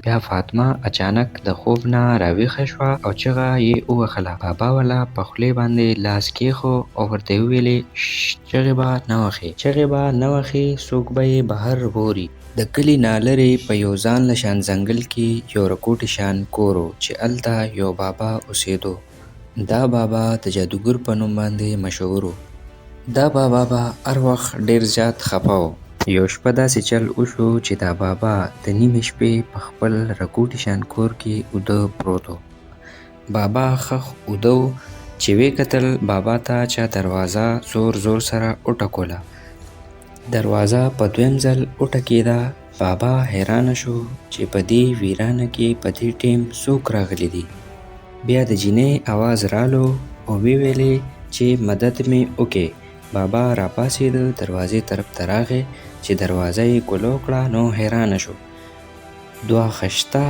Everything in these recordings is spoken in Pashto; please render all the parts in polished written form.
بیا فاطمه اچانک د خوب نه راویښه شوه او چغه یې ووهله. بابا ولا په خولې باندې لاس کېښو او ورته یې وویلې چغې به نه وهې څوک به یې بهر بوري. د کلي نه لرې په یو ځان له شان ځنګل کې یو رکوټي شان کور و چې هلته یو بابا اوسېدو. دا بابا د جادوګر په نوم باندې مشهور و. دا بابا به هر وخت ډېر زیات خفه و. یو شپه داسې چل وشو چې دا بابا د نیمې شپې په خپل رکوټي شان کور کې اوده پروت و. بابا خخ اوده و چې ویې کتل بابا ته چا دروازه زور سره وټکوله. دروازه په دویم ځل وټکېده. بابا حیرانه شو چې په دې ویرانه کې په دې ټیم څوک راغلی دي. بیا د جینۍ اواز رالو او ویې ویلې چې مدد مې وکړي. بابا راپاڅېده، دروازې طرف ته راغی. چې دروازه یې کلو کړه نو حیرانه شو. دوه خشته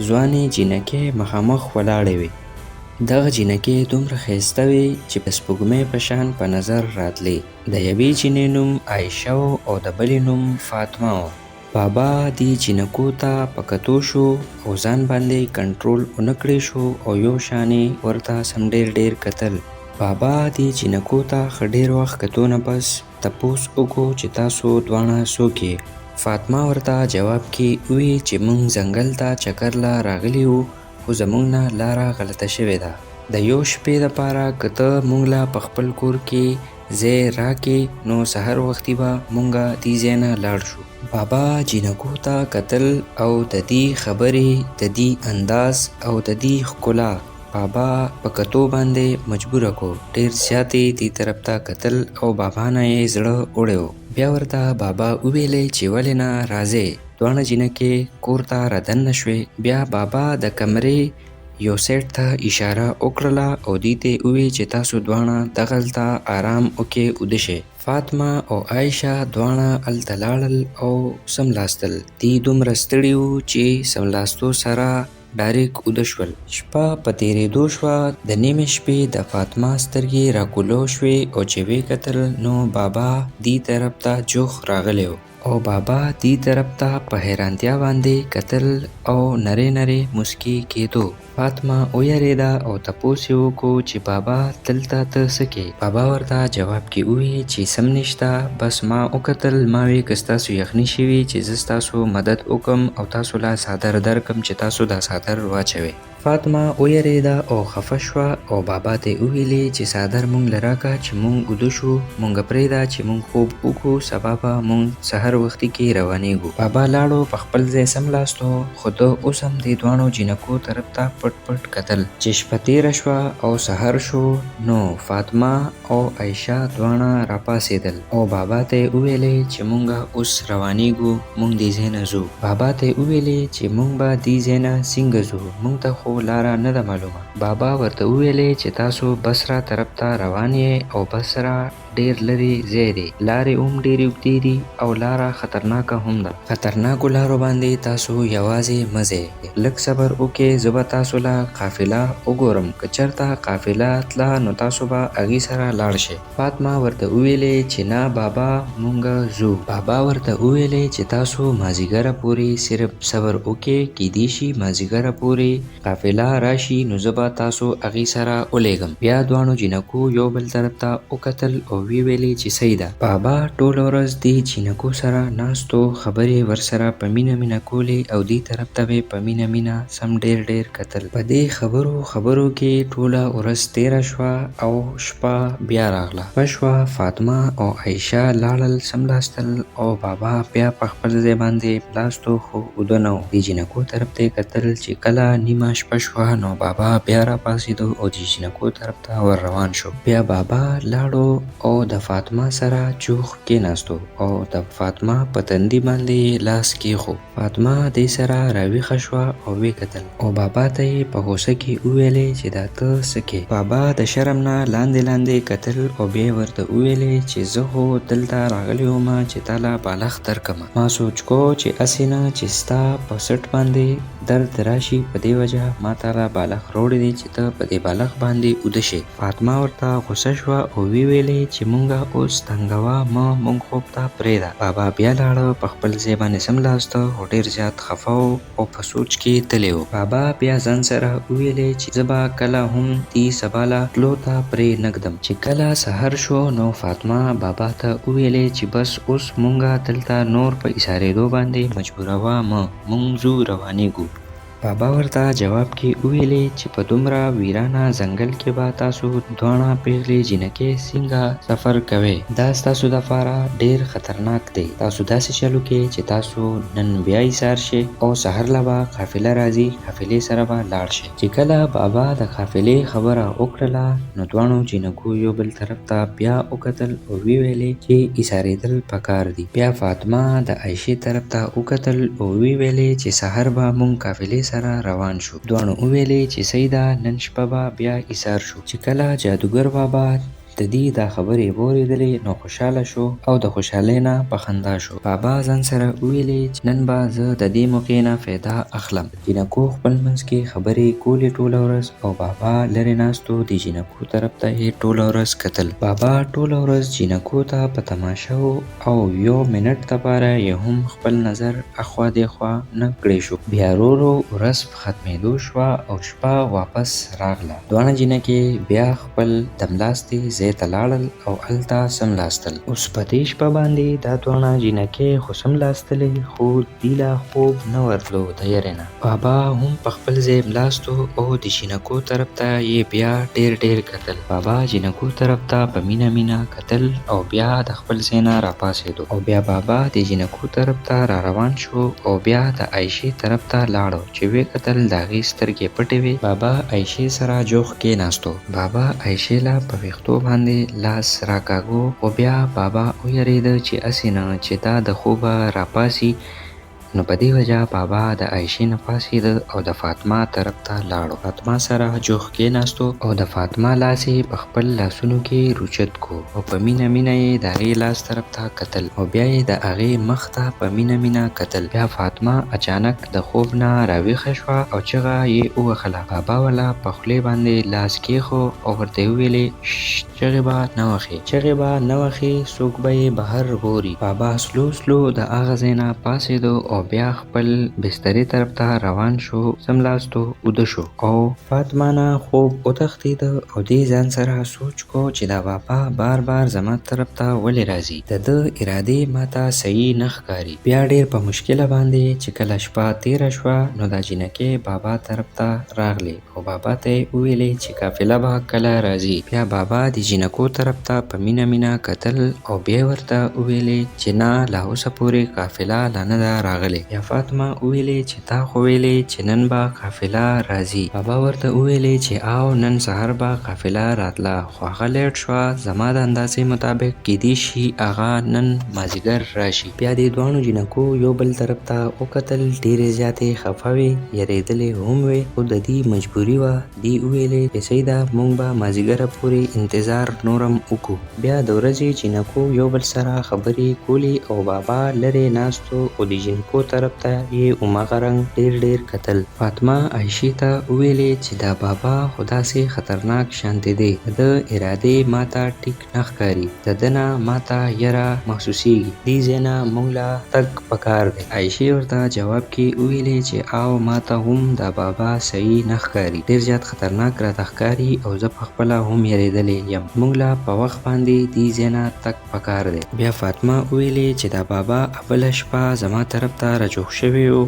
ځوانې جینکې مخامخ ولاړې وې. دغه جینکې دومره ښایسته وې چې د سپوږمۍ په شان په نظر راتلې. د یوې جینۍ نوم عایشه او د بلې نوم فاطمه و. بابا دې جینکو ته په کتو شو او ځان باندې کنټرول ونه کړی شو او یو شان یې ورته سم ډېر کتل. بابا دې جینکو ته ښه ډېر وخت کتو نه پس تپوس وکړو چې تاسو دواړه څوک یې؟ فاطمه ورته جواب کې ووی چې موږ ځنګل ته چکر له راغلي وو خو زموږ نه لاره غلطه شوې ده. د یو شپې دپاره که ته موږ له په خپل کور کې ځای راکې نو سحر وختي به موږ دې ځای نه لاړ شو. بابا جینکو ته کتل او د دې خبرې، د دې انداز او د دې ښکلا بابا په کتو باندې مجبوره کو. ډېر زیات یې دې طرف ته کتل او بابا نه یې زړه وړی و. بیا ورته بابا وویلې چې ولې نه راځې. دواړه جینکې کور ته رادننه شوې. بیا بابا د کمرې یو سیټ ته اشاره وکړله او دې ته ووی چې تاسو دواړه دغلته آرام وکړئ، اوده شئ. فاطمه او عایشه دواړه هلته لاړل او سملاستل. دې دومره ستړي وو چې سملاستو سره ډایرک اوده شول. شپه په تېرېدو شوه. د نیمې شپې د فاطمه سترګې راکولو شوې او چې ویې کتل نو بابا دې طرف ته جوخ راغلی و او بابا دې طرف ته په حیرانتیا باندې کتل او نرۍ موسکي کېدو. فاطمه ویرېده او تپوس یې وکړو چې بابا دلته ته څه کوې؟ بابا ورته جواب کې ووی چې سم نشته، بس ما وکتل، ما وی که ستاسو یخني شوي چې زه ستاسو مدد وکړم او تاسو له څادر درکړم چې تاسو دا څادر واچوئ. فاطمه ویرېده او خفه شوه او بابا ته یې وویلې چې څادر مونږ له راکړه چې مونږ اوده شو. مونږ پرېږده چې مونږ خوب وکړو، سبا به مونږ سحر وختي کې روانېږو. بابا لاړو، په خپل ځای سملاستو خو ده اوس هم دې دواړو جینکو طرف ته پټ کتل. چې شپه تېره شوه او سحر شو نو فاطمه او عایشه دواړه راپاڅېدل او بابا ته یې وویلې چې مونږ اوس روانېږو، مونږ دې ځای نه ځو. بابا ته یې وویلې چې مونږ به دې ځای نه څنګه ځو، مونږ ته خو لاره نه ده معلومه. بابا ورته وویلې چې تاسو بصره طرف ته روان یې او بصره ډېر لرې ځای دی. لارې هم ډېرې اوږدې دي او لاره خطرناکه هم ده. خطرناکو لارو باندې تاسو یوازې مه ځئ. لږ صبر وکړئ، زه به تاسو له قافله وګورم. که چېرته قافله تله نو تاسو به هغې سره لاړ شئ. فاطمه ورته وویلې چې نه بابا، مونږ ځو. بابا ورته وویلې چې تاسو مازدیګره پورې صرف صبر وکړئ، کیدای شي مازدیګره پورې قافله راشي نو زه به تاسو هغې سره ولیږم. بیا دواړو جینکو یو بل طرف ته وکتل او ویې ویلې چې صحیح ده. بابا ټوله ورځ دې جینکو سره ناستو، خبرې ورسره په مینه کولې او دې طرف ته به په مینه سم ډېر کتل. په دې خبرو کې ټوله ورځ تېره شوه او شپه بیا راغله. شپه شوه، فاطمه او عایشه لاړل سملاستل او بابا بیا په خپل ځای باندې لاستو خو اوده نه و. دې جینکو طرف ته یې کتل چې کله نیمه شپه شوه نو بابا بیا راپاڅېدو او د جینکو طرف ته ور روان شو. بیا بابا لاړو او د فاطمه سره جوخ کېناستو او د فاطمه په تندي باندې لاس کېښو. فاطمه دې سره راویښه شوه او ویې کتل او بابا ته یې په غوسه کې وویلې چې دا ته څه کوې؟ بابا د شرم نه لاندې کتل او بیا ورته وویلې چې زه خو دلته راغلی وم چې تا له بالښت درکړمه. ما سوچ کو چې هسې نه چې ستا په سټ باندې درد راشي، په دې وجه ما تا له بالښت راوړی دی چې ته په دې بالښت باندې اوده شې. فاطمه ورته غوسه شوه او ویې ویلې چې چې مونږه اوس تنګوا مونږ خوب ته پرېږده. بابا بیا لاړه، په خپل ځای باندې سملاسته او ډېر زیات خفه او په سوچ کې تللی و. بابا بیا ځان سره وویلې چې زه به کله هم دې سبا له تلو ته پرې نږدم. چې کله سحر شو نو فاطمه بابا ته وویلې چې بس اوس مونږه دلته نور په ایسارېدو باندې مجبوروه مه، مونږ ځو روانېږو. بابا ورته جواب کې وویلې چې په دومره ویرانه ځنګل کې به تاسو دواړه پیغلې جینکې څنګه سفر کوئ؟ دا ستاسو دپاره ډېر خطرناک دی. تاسو داسې چلو کې چې تاسو نن بیا ایسار شئ او سحر له به قافله راځي، قافلې سره به لاړ شئ. چې کله بابا د قافلې خبره وکړله نو دواړو جینکو یو بل طرف ته بیا وکتل او ویلې چې ایسارېدل پکار دي. بیا فاطمه د عایشې طرف ته وکتل او ویلې چې سحر به مونږ قافلې سره روان شو. دواړو وویلې چې سیده نن شپه به بیا ایسار شو. چې کله جادوګر بابا د دې دا خبرې واورېدلې نو خوشحاله شو او د خوشحالۍ نه په خندا شو. بابا ځان سره ویلې چې نن به زه د دې موقع نه فایده اخلم. جینکو خپل منځ کې خبرې کولې ټوله ورځ او بابا لرې ناستو د جینکو طرف ته یې ټوله ورځ کتل. بابا ټوله ورځ جینکو ته په تماشه او یو منټ دپاره یې هم خپل نظر اخوا دیخوا نه کړی شو. بیا ورو ورځ په ختمېدو شوه او شپه واپس راغله. دواړه جینکې بیا خپل دملاستې ځای ته لاړل او هلته سملاستل. اوس په دې شپه باندې دا دواړه جینکې خو سملاستلې خو دوی لا خوب نه ورتلو د یرې نه. بابا هم په خپل ځای ملاستو او د جینکو طرف ته یې بیا ډېر کتل. بابا جینکو طرف ته په مینه کتل او بیا د خپل ځای نه راپاڅېدو او بیا بابا د جینکو طرف ته را روان شو او بیا د عایشې طرف ته لاړو. چې ویې کتل د هغې سترګې پټې وې. بابا عایشې سره جوخ کېناستو. بابا عایشې له په ویښتو باندې لاس راکاږو خو بیا بابا ویرېده چې هسې نه چې دا د خوبه راپاسي. نو په دې وجه بابا د عایشې نه پاڅېده او د فاطمه طرف ته لاړو. فاطمه سره جوخ کېناستو او د فاطمه لاس یې په خپل لاسونو کې روچت کو او په مینه یې د هغې لاس طرف ته کتل او بیا یې د هغې مخ ته په مینه کتل. بیا فاطمه اچانک د خوب نه راویښه شوه او چغه یې ووهله. بابا وله په خولې باندې لاس کېښو او ورته وویلې چغې به نه وهې، څوک به یې بهر ګوري. بابا سلو د هغه ځای نه پاڅېدو او بیا خپل بسترې طرف ته روان شو. سملاستو اوده شو او فاطمه نه خوب وتښتېده او دې ځان سره سوچ کو چې دا بابا بار زما طرف ته ولې راځي. د ده ارادې ماته صحیح نه ښکاري. بیا ډېر په مشکله باندې چې کله شپه تېره شوه نو دا جینکې بابا طرف ته راغلې او بابا ته یې وویلې چې قافله به کله راځي. بیا بابا د جینکو طرف ته په مینه کتل او بیا ورته وویلې چې نه لا اوسه پورې قافله لا نه ده راغلې. یا فاطمه ویلې چې تا خو ویلې چې نن به قافله راځي. بابا ورته ویلې چې آو نن سهار به قافله راتله خو هغه لیټ شوه. زما د اندازې مطابق کیدی شي هغه نن مازدیګر راشي. بیا دې دواړو جینکو یو بل طرف ته وکتل. ډېرې زیاتې خفه وې، یریدلې هم وې خو د دې مجبوري وه. دې ویلې چې سیده مونږ به مازدیګره پورې انتظار نورم وکړو. بیا د ورځې جینکو یو بل سره خبرې کولې او بابا لرې ناستو او د جینکو طرف ته یې هماغه رنګ ډېر کتل. فاطمه عایشې ته وویلې چې دا بابا خو داسې خطرناک شانتې دی. د ده ارادې ماته ټیک نه ښکاري. د ده نه ماته یره محسوسېږي. دې ځای نه مونږ له تګ پکار دی. عایشې ورته جواب کې وویلې چې آو ماته هم دا بابا صحیح نه ښکاري. ډېر زیات خطرناک راته ښکاري او زه پخپله هم یریدلې یم. مونږ له په وخت باندې دې ځای نه تګ پکار دی. بیا فاطمه ویلې چې دا بابا اوله شپه زما طرف ته راجوخ شوی و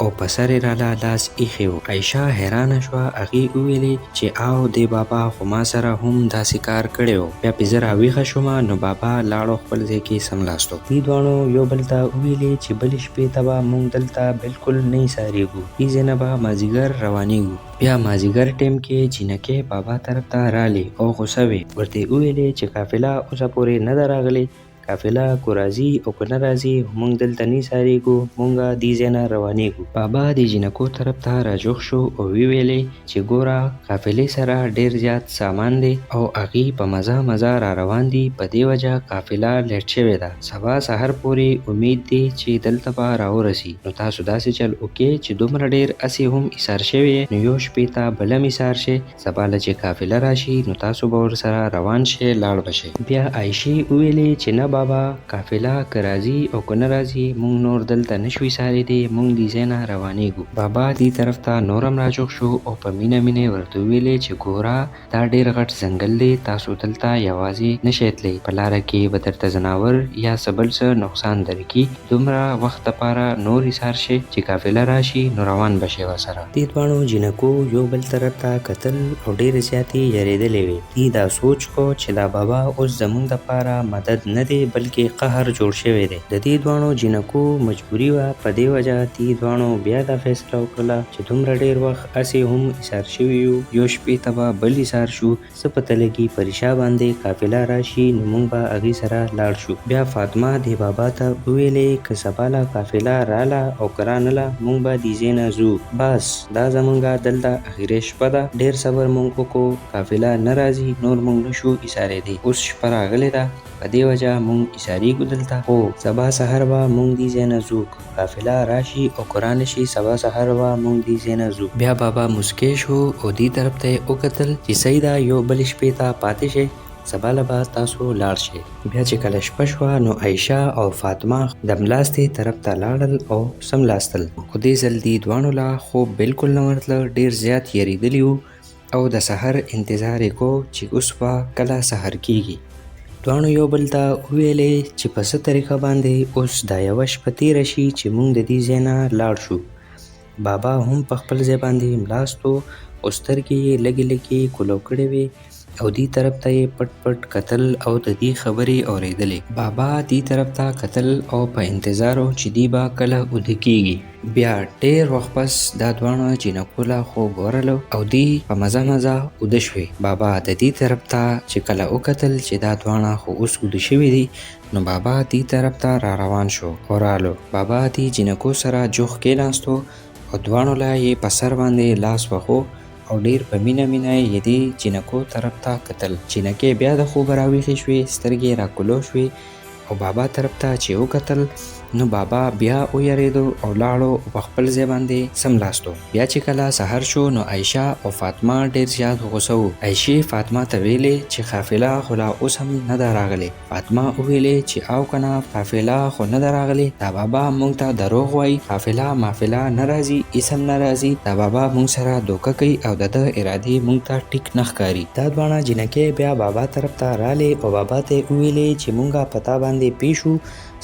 او په سر یې راله لاس ایښی و. عایشه حیرانه شوه. هغې وویلې چې آو دې بابا خو ما سره هم داسې کار کړی و. بیا پې زه راویښه شومه نو بابا لاړو خپل ځای کې سملاستو. دوی دواړو یو بل ته وویلې چې بلې شپې ته به مونږ دلته بلکل نه ایسارېږو. دې ځای نه به مازدیګر روانېږو. بیا مازدیګر ټیم کې جینکې بابا طرف ته رالې او غوسه وې. ورته یې وویلې چې قافله اوسه پورې نه ده راغلې، قافله کو راځي او که نه راځي موږ دلته نه ایساریږو، موږ دې ځای نه روانېږو. بابا د جینکو طرف ته راجوخ شو او ویلې چې ګوره قافلې سره ډېر زیات سامان دی او هغې په مزه را روان دي، په دې وجه قافله لیټ شوې ده. سبا سحر پورې امید دی چې دلته به راورسي. نو تاسو داسې چل وکړئ چې دومره ډېر اسې هم ایسار شوی نو یو شپې ته بله هم ایسار شي. سبا له چې قافله راشي نو تاسو به ورسره روان شئ، لاړ به شئ. بیا عایشې وویلې چې نه بابا، قافله که راځي او که نه راځي موږ نور دلته نشو ایسارېدی، موږ دې ځای نه روانېږو. بابا دې طرف ته نور هم راجوخ شو او په مینه ورته وویلې چې ګوره دا ډېر غټ ځنګل دی، تاسو دلته یوازې نشئ تللی، په لاره کې به درته ځناور یا څه بل څه نقصان درکړي. دومره وخت دپاره نور ایسار شئ چې قافله راشي نو روان به شئ ورسره. دې دواړو جینکو یو بل طرف ته کتل او ډېرې زیاتې یریدلې وې. دې دا سوچ کو چې دا بابا اوس زموږ دپاره مدد نه دی بلکې قهر جوړ شوی دی. د دې دواړو جینکو مجبوري وه، په دې وجه دې دواړو بیا دا فیصله وکړله چې دومره ډېر وخت هسې هم ایسار شوي یو شپې ته به بل ایسار شو، څه پته لګي په ریښه باندې قافله راشي نو موږ به هغې سره لاړ شو. بیا فاطمه دې بابا ته وویلې که سبا له قافله راله او که رانله موږ به دې ځای نه ځو، بس دا زموږ دلته اخري شپه ده، ډېر صبر موږ وکړو، قافله نه راځي نور موږ نشو ایسارېدی. اوس شپه راغلې ده، په دې وجه موږ ایساریږو دلته، خو سبا سحر به موږ دې ځای نه ځو. قافله راشي او که رانشي سبا سحر به موږ دې ځای نه ځو. بیا بابا مسکی شو او دې طرف ته یې وکتل چې صحیح ده یو بلې شپې ته پاتې شئ، سبا له به تاسو لاړ شئ. بیا چې کله شپه شوه نو عایشه او فاطمه دملاستې طرف ته لاړل او سملاستل. خو دې ځل دې دواړو له خوب بالکل نه ورتله، ډېر زیات یریدلي وو او د سحر انتظار یې کو چې اوس به کله سحر کیږي. دواړو یو بل ته وویلې چې په څه طریقه باندې اوس دا یوه شپه تېره شي چې موږ د دې ځای نه لاړ شو. بابا هم په خپل ځای باندې ملاست و او سترګې یې لږې کولو کړې وې او دې طرف ته یې پټ پټ کتل او د دې خبرې اورېدلې. بابا دې طرف ته کتل او په انتظار و چې دې به کله اوده کېږي. بیا ډېر وخت پس دا دواړه جینکو له خوب ورغلو او دې په مزه اوده شوې. بابا د دې طرف ته چې کله وکتل چې دا دواړه خو اوس اوده شوي دي نو بابا دې طرف ته را روان شو او رالو. بابا دې جینکو سره جوخ کېناستو او دواړو له یې په سر باندې لاس وخو او ډېر په مینه یې دې جینکو طرف ته کتل. جینکې بیا د خوبه راویښې شوې، سترګې راکولو شوې او بابا طرف ته چې وکتل نو بابا بیا ویریدو او لاړو او په خپل ځای باندې سملاستو. بیا چې کله سحر شو نو عایشه او فاطمه ډېر زیات غوسه وو. عایشې فاطمه ته ویلې چې قافله خو لا اوس هم نه ده راغلې. فاطمه وویلې چې او کنه قافله خو نه ده راغلې، دا بابا موږ ته دروغ وایي، قافله مافله نه راځي، اسم نه راځي، دا بابا موږ سره دوکه کوي او د ده ارادې موږ ته ټیک نه ښکاري. دا دواړه جینکې بیا بابا طرف ته رالې او بابا ته ویلې چې موږ په تا باندې پیښو،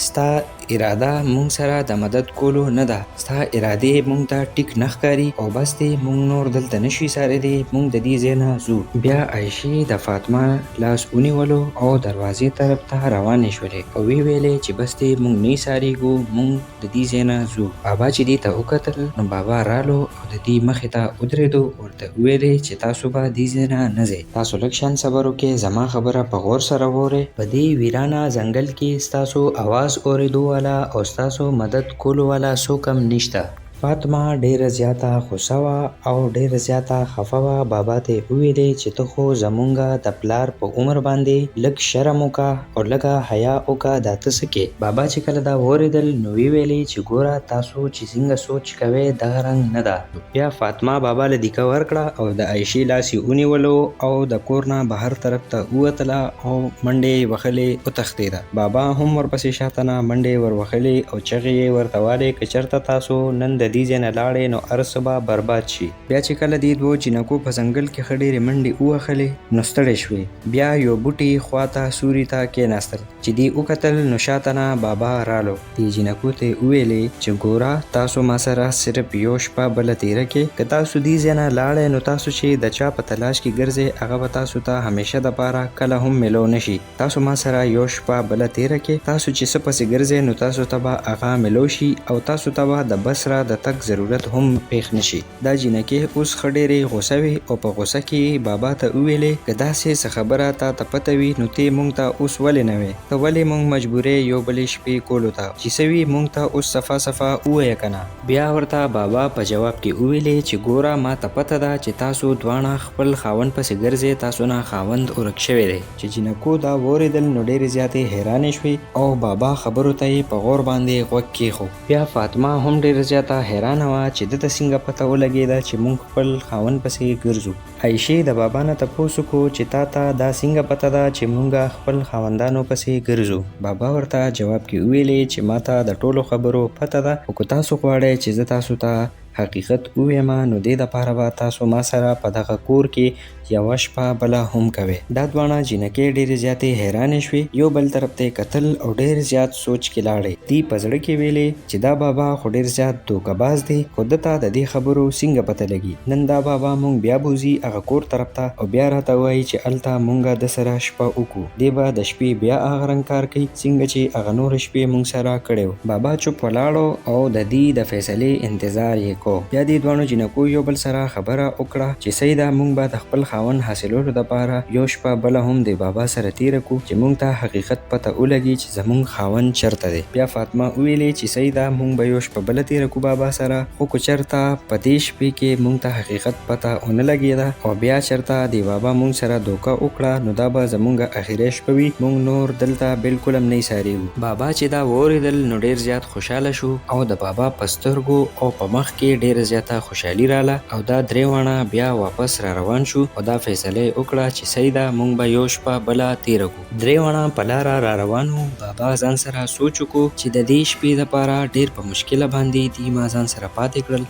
ستا اراده مونږ سره د مدد کولو نه ده، ستا ارادې مونږ ته ټیک نه ښکاري او بس دی مونږ نور دلته نشو ایسارېدی، مونږ د دې ځای نه ځو. بیا عایشې د فاطمه لاس ونیولو او دروازې طرف ته روانې شولې او وی ویلې چې بس دی مونږ نه ایسارېږو، مونږ د دې ځای نه ځو. بابا چې دې ته وکتل نو بابا رالو او د دې مخې ته ودرېدو، ورته ویلې چې تاسو به دې ځای نه نه ځئ، تاسو لږ شان صبر وکړئ، زما خبره په غور سره واورئ. په دې ویرانه ځنګل کې ستاسو اواز اورېدو والا او ستاسو مدد کولو والا څوک هم نشته. فاطمه ډیره زیاته غوسه وه او ډیره زیاته خفه وه. بابا ته یې وویلې چې ته خو زمونږه د پلار په عمر باندې لږ شرم وکړه او لږه حیا وکړه، دا ته څه کې. بابا چې کله دا واورېدل نو ویلې چې ګوره تاسو چې څنګه سوچ کوئ دغه رنګ نه ده. بیا فاطمه بابا له دیکه ورکړه او د عایشې لاس یې ونیولو او د کور نه بهر طرف ته ووتله او منډې یې وهلې وتښتېده. بابا هم ورپسې شاته نه منډې ور وهلې او چغې یې ورته والې که چېرته تاسو نن د دې ځای نه لاړې نو هر څه به برباد شي. بیا چې کله دې دوو جینکو په ځنګل کې ښه ډېرې منډې ووهلې نو ستړې شوې. بیا یو بوټي خواته سوري ته کېناستل. چې دې وکتل نو شاته نه بابا رالو. دې جینکو ته یې وویلې چې ګوره تاسو ما سره صرف یو شپه بله تېره کې، که تاسو دې ځای نه لاړئ نو تاسو چې د چا په تلاش کې ګرځئ هغه به تاسو ته همیشه دپاره کله هم میلو نه شي. تاسو ما سره یو شپه بله تېره کې، تاسو چې څه پسې ګرځئ نو تاسو ته به هغه میلو شي او تاسو ته به د بس را د تک ضرورت هم پیښ نشي. دا جینکې اوس ښه ډېرې غوسه وې او په غوسه کې بابا ته وویلې که داسې څه خبره تا ته پته وي نو ته موږ ته اوس ولې نه وې، ته ولې مونږ مجبورې یو بلې شپې کولو ته چې سوي مونږ ته اوس صفا صفا ووایه کنه. بیا ورته بابا په جواب کې وویلې چې ګوره ما ته پته ده چې تاسو دواړه خپل خاوند پسې ګرځئ، تاسو نه خاوند ورک شوی دی. چې جینکو دا واورېدل نو ډېرې زیاتې حیرانې شوې او بابا خبرو ته یې په غور باندې غوږ کېښود. بیا فاطمه هم ډېره زیاته حیرانه وه چې ده ته څنګه پته ولګېده چې مونږ خپل خاوند پسې ګرځو. عایشې د بابا نه تپوس وکړو چې تا ته دا څنګه پته ده چې مونږ خپل خاوندانو پسې ګرځو. بابا ورته جواب کې وویلې چې ما ته د ټولو خبرو پته ده، خو که تاسو غواړئ چې زه تاسو ته حقیقت ووایم نو دې دپاره به تاسو ما سره په دغه کور کې یوه شپه بله هم کوئ. دا دواړه جینکې ډېرې زیاتې حیرانې شوې، یو بل طرف ته یې کتل او ډېر زیات سوچ کې لاړې. دوی په زړه کې ویلې چې دا بابا خو ډېر زیات دوکه‌باز دی، خو ده ته د دې خبرو څنګه پته لګي. نن دا بابا مونږ بیا بوځي هغه کور طرف ته او بیا راته وایي چې هلته مونږ د سره شپه وکړو. دی به د شپې بیا هغه رنګ کار کوي څنګه چې هغه نورې شپې مونږ سره کړی و. بابا چوپ ولاړو او د دې د فیصلې انتظار یې کو. بیا دې دواړو جینکو یو بل سره خبره وکړه چې سیده مونږ به د خپل خاوند حاصلولو دپاره یو شپه بله هم د بابا سره تیره کړو چې مونږ ته حقیقت پته ولګي چې زمونږ خاوند چېرته دی. بیا فاطمه وویلې چې سیده مونږ به یو شپه بله تیره کړو بابا سره، خو که چېرته په دې شپې کې مونږ ته حقیقت پته ونه لګېده او بیا چېرته د بابا مونږ سره دوکه وکړه نو دا به زمونږ اخري شپه وي، مونږ نور دلته بلکل هم نه ایسارېږو. بابا چې دا واورېدل نو ډېر زیات خوشحاله شو او د بابا په سترګو او په مخ کې ډېره زیاته خوشحالي راله او دا درې واړه بیا واپس را روان شو او دا فیصله یې وکړه چې سیده مونږ به یو شپه بله تیره کړو. درې واړه په لاره را روان وو. بابا ځان سره سوچ وکړو چې د دې شپې دپاره ډېر په مشکله باندې دي ما ځان سره پاتې کړل،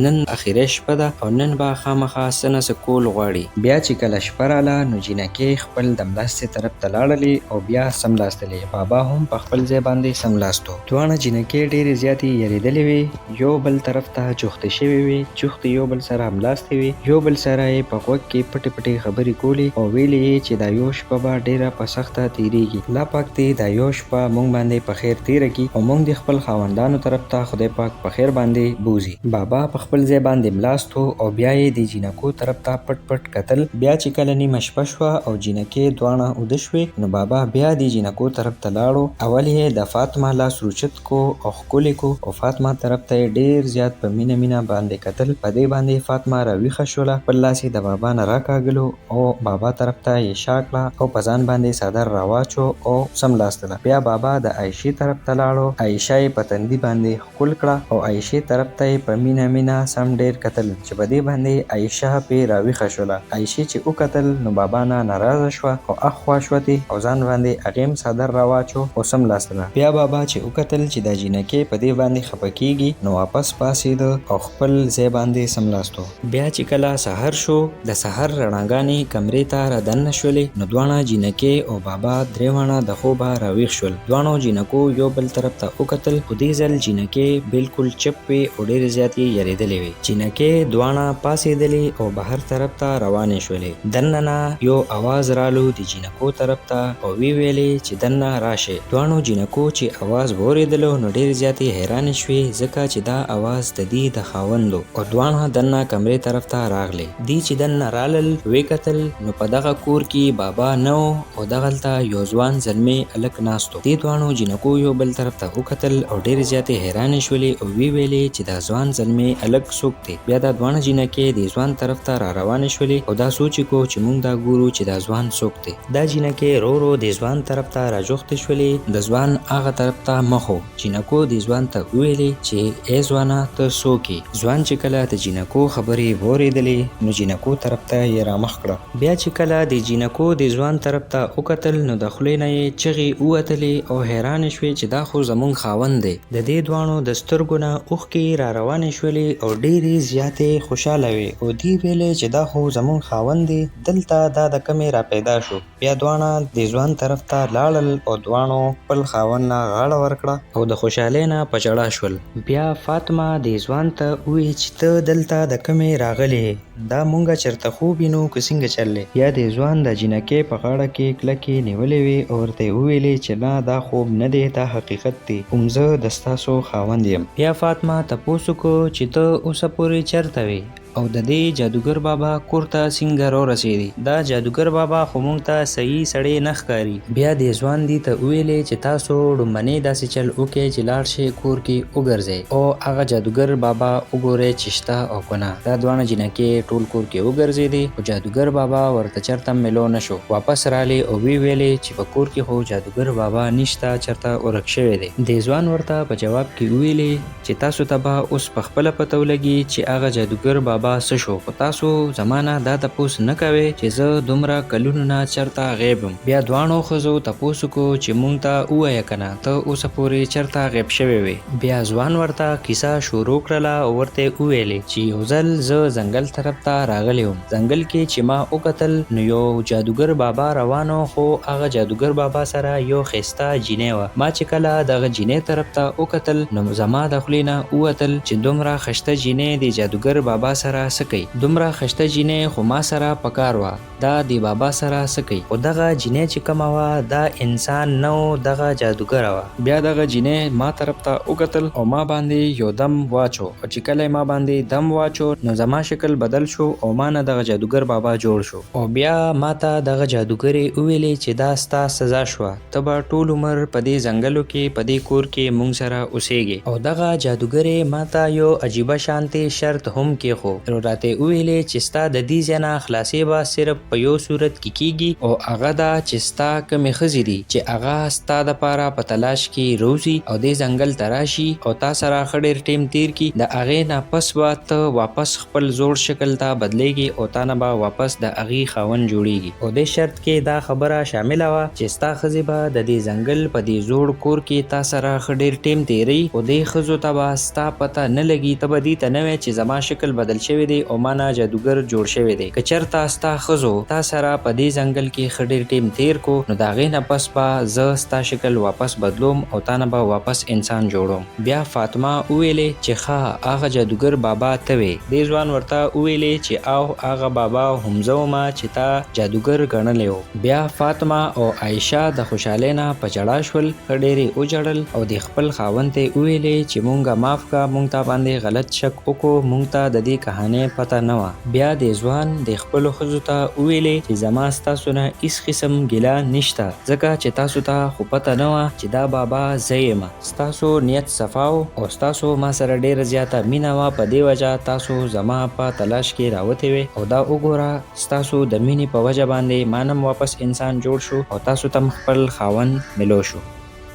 نن اخري شپه ده او نن به خامخا څه نه څه کول غواړي. بیا چې کله شپه راله نو جینکې خپل دملاستې طرف ته لاړلې او بیا سملاستلې. بابا هم په خپل ځای باندې سملاستو. دواړه جینکې ډېرې زیاتې یریدلې وې، یو بل طرف ته چوختې شوې وې، چوختې یو بل سره هملاستې وې، یو بل سره یې په غوږ کې پټې پټې خبرې کولې او ویلې یې چې دا یو شپه به ډېره په سخته تېرېږي. الله پاک دې دا یو شپه مونږ باندې په خیر تېره کړي او مونږ د خپل خاوندانو طرف ته خدای پاک په خیر باندې بوځي. بابا په خپل ځای باندې ملاست و او بیا یې د جینکو طرف ته پټ پټ کتل. بیا چې کله نیمه شپه شوه او جینکې دواړه اوده شوې نو بابا بیا د جینکو طرف ته لاړو. اول یې د فاطمه لاس روچت کو او ښکلې کو او فاطمه طرف ته یې ډېر زیات په مینه باندې کتل. په دې باندې فاطمه راویښه شوله، خپل لاس یې د بابا نه راکاږلو او بابا طرف ته یې شا کړه او په ځان باندې څادر راواچو او سملاستله. بیا بابا د عایشې طرف ته لاړو، عایشه یې په تندي باندې ښکل کړه او عایشې طرف ته یې په مینه سم ډېر کتل چې په دې باندې عایشه پې راویښه شوله. عایشې چې وکتل نو بابا نه ناراضه شوه او اخوا شوتې او ځان باندې هغې هم څادر راواچو او سملاستله. بیا بابا چې وکتل چې دا جینکې په دې باندې خفه کېږي نو واپس پاڅېده او خپل ځای باندې سملاستو. بیا چې کله سحر شو د سحر رڼاګانې کمرې ته را دننه شولې نو دواړه جینکې او بابا درې واړه د خوبه راویښ شول. دواړو جینکو یو بل طرف ته وکتل، خو دې ځل جینکې بلکل چپ وې او ډېرې زیاتې یریدلې وې. جینکې دواړه پاڅېدلې او بهر طرف ته روانې شولې. دننه یو اواز رالو د جینکو طرف ته او ویلې چې دننه راشئ. دواړو جینکو چې اواز واورېدلو نو ډېرې زیاتې حیرانې شوې ځکه چې دا اواز د دې د خاوندو او دواړه دننه کمرې طرف ته راغلې. دی چې دننه رالل ویې کتل نو په دغه کور کې بابا نه و او دغلته یو ځوان زلمی هلک ناست و. دې دواړو جینکو یو بل طرف ته وکتل او ډېرې زیاتې حیرانې شولې او ویلې چې دا ځوان زلمی هلک څوک دی. بیا دا دواړه جینکې د ځوان طرف ته را روانې شولې او دا سوچ کو چې مونږ دا ګورو چې دا ځوان څوک دی. دا جینکې ورو د ځوان طرف ته را جوختې شولې. د ځوان هغه طرف ته مخ و. جینکو د ځوان ته وویلې چې ای ځوانه ته څوک یې؟ ځوان چې کله د جینکو خبرې واورېدلې نو جینکو طرف ته یې رامخ کړه. بیا چې کله د جینکو د ځوان طرف ته وکتل نو د خولې نه یې چغې ووتلې او حیرانې شوې چې دا خو زمونږ خاوند دی. د دې دواړو د سترګو نه اوښکې را روانې شولې او ډېرې زیاتې خوشحاله وې او دې ویلې چې دا خو زمونږ خاوند دی، دلته دا د کمې را پیدا شو. بیا دواړه د ځوان طرف ته لاړل او دواړو خپل خاوند نه غاړه ورکړه او د خوشحالۍ نه په ژړا شول. بیا فاطمه د ځوان ته وویل چې ته دلته د کمې راغلې، دا مونږه چېرته خوب وینو که څنګه چل دی؟ بیا د ځوان د جینکې په غاړه کې کلکې نیولې وې او ورته یې وویلې چې نه دا خوب نه دی، دا حقیقت دی، زه د ستاسو خاوند یم. بیا فاطمه تپوس وکړو چې ته اوسه پورې چېرته وې او د دې جادوګر بابا کور ته څنګه راورسېدی. دا جادوګر بابا خو موږ ته صحیح سړی نه ښکاري. بیا دې ځوان دي ته ویلې چې تاسو لومړنی داسې چل وکړئ چې لاړ شئ کور کې وګرځئ او هغه جادوګر بابا وګورئ چې شته او که نه. دا دواړه جینکې ټول کور کې وګرځېدې خو جادوګر بابا ورته چېرته میلو نه شو. واپس رالې او ویلې چې په کور کې خو جادوګر بابا نشته، چېرته ورک شوی دی. دې ځوان ورته په جواب کې ویلې چې تاسو ته به اوس په خپله پته ولګي چې هغه جادوګر بابا څه شو، خو تاسو زما نه دا تپوس نه کوئ چې زه دومره کلونو نه چېرته غیب یم. بیا دواړو ښځو تپوس وکړو چې موږ ته ووایه که نه ته اوسه پورې چېرته غیب شوی وې. بیا ځوان ورته کیسه شروع کړله او ورته وویلې چې یو ځل زه ځنګل طرف ته راغلی وم. ځنګل کې چې ما وکتل نو یو جادوګر بابا روانو، خو هغه جادوګر بابا سره یو ښایسته جینۍ وه. ما چې کله دغه جینۍ طرف ته وکتل نو زما د خولې نه ووتل چې دومره ښایسته جینۍ د جادوګر بابا سره څه کوي. دومره ښایسته جینۍ خو ما سره پکار وه، دا د بابا سره څه کوي. خو دغه جینۍ چې کومه وه دا انسان نه و، دغه جادوګره وه. بیا دغه جینۍ ما طرف ته وکتل او ما باندې یو دم واچو، او چې کله ما باندې دم واچو نو زما شکل بدل شو او ما نه دغه جادوګر بابا جوړ شو. او بیا ما ته دغه جادوګرې وویلې چې دا ستا سزا شوه، ته به ټول عمر په دې ځنګلو کې په دې کور کې موږ سره اوسېږې. او دغه جادوګرې ما ته یو عجیبه شانتې شرط هم کېښود، نو راته ویلې چې ستا د دې ځای نه خلاصې به صرف په یو صورت کې کېږي او هغه دا چې ستا کومې ښځې دي چې هغه ستا دپاره په تلاش کې روزي او دې ځنګل ته راشي او تا سره ښه ډېر ټیم تیر کړي، د هغې نه پس به ته واپس خپل زوړ شکل ته بدلېږي او تا نه به واپس د هغې خاوند جوړېږي. او دې شرط کې دا خبره شامله وه چې ستا ښځې به د دې ځنګل په دې زوړ کور کې تا سره ښه ډېر ټیم تیروي، خو دې ښځو ته به ستا پته نه لګي، ته به دې ته نه وایې چې زما شکل بدل شوی دی او ما نه جادوګر جوړ شوی دی. که چېرته ستا ښځو تا سره په دې ځنګل کې ښه ډېر ټیم تیر کو نو د هغې نه پس به زه ستا شکل واپس بدلوم او تا نه به واپس انسان جوړوم. بیا فاطمه وویلې چې ښه هغه جادوګر بابا ته وې. دې ځوان ورته وویلې چې او هغه بابا هم زه ومه چې تا جادوګر ګڼلی و. بیا فاطمه او عایشه د خوشحالۍ نه په ژړا شول، ښه ډېرې وژړل او د خپل خاوند ته ویلې چې مونږه معاف کا، مونږ تا باندې غلط شک وکړو، مونږ ته د دې کهانۍ پته نه وه. بیا دې ځوان د خپلو ښځو ته ویلې چې زما ستاسو نه هېڅ قسم ګیله نشته، ځکه چې تاسو ته خو پته نه وه چې دا بابا زه یم. ستاسو نیت صفا و او ستاسو ما سره ډېره زیاته مینه وه، په دې وجه تاسو زما په تلاش کې راوتې وې او دا وګوره ستاسو د مینې په وجه باندې ما نم واپس انسان جوړ شو او تاسو تم خپل خاوند ملو شو.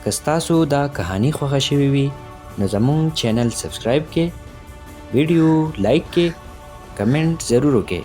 که ستاسو دا کهانی خوښه شوې وي نو زموږ چینل سبسکرایب کې، ویډیو لایک کې، کمنټ ضرور وکړئ.